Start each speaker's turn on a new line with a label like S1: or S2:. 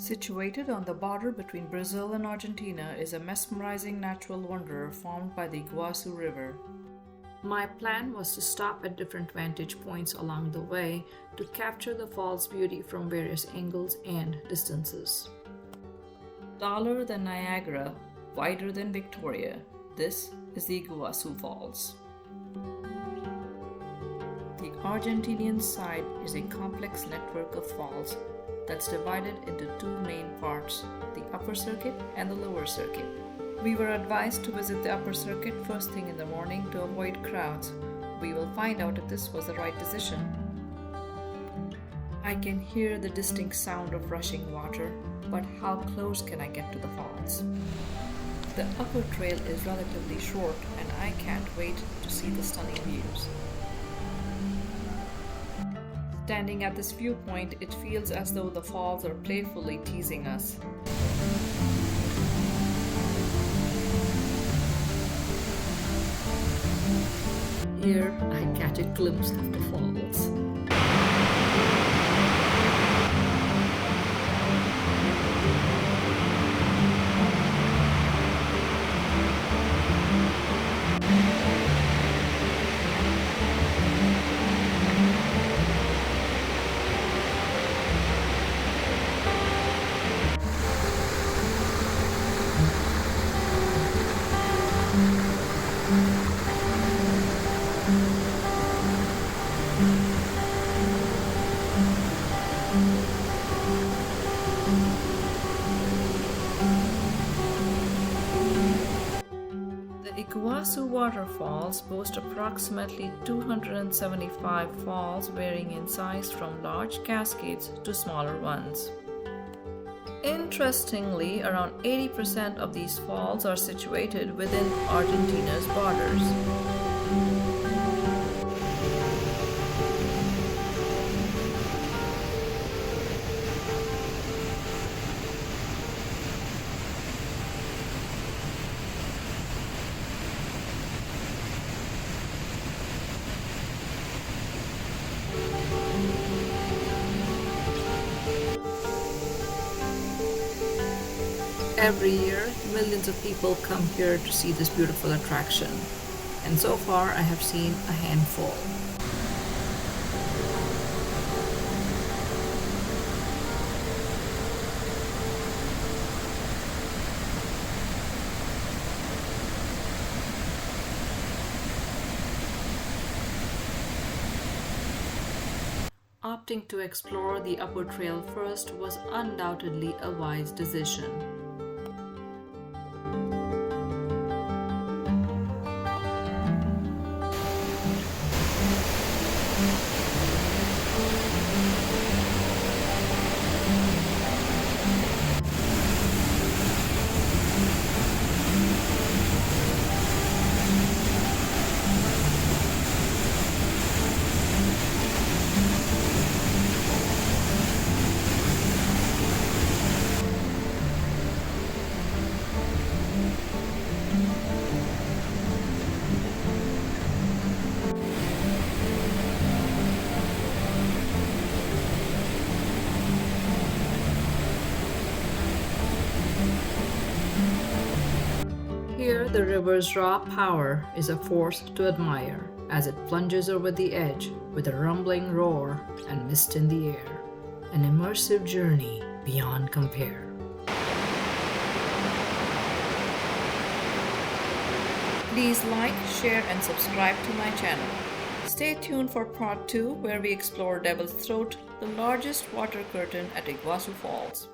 S1: Situated on the border between Brazil and Argentina is a mesmerizing natural wonder formed by the Iguazu River. My plan was to stop at different vantage points along the way to capture the fall's beauty from various angles and distances. Taller than Niagara, wider than Victoria, this is the Iguazu Falls. The Argentinian side is a complex network of falls that's divided into two main parts, the upper circuit and the lower circuit. We were advised to visit the upper circuit first thing in the morning to avoid crowds. We will find out if this was the right decision. I can hear the distinct sound of rushing water, but how close can I get to the falls? The upper trail is relatively short and I can't wait to see the stunning views. Standing at this viewpoint, it feels as though the falls are playfully teasing us. Here, I catch a glimpse of the falls. The Iguazu waterfalls boast approximately 275 falls varying in size from large cascades to smaller ones. Interestingly, around 80% of these falls are situated within Argentina's borders. Every year, millions of people come here to see this beautiful attraction, and so far I have seen a handful. Opting to explore the upper trail first was undoubtedly a wise decision. Here, the river's raw power is a force to admire as it plunges over the edge with a rumbling roar and mist in the air. An immersive journey beyond compare. Please like, share, and subscribe to my channel. Stay tuned for part 2 where we explore Devil's Throat, the largest water curtain at Iguazu Falls.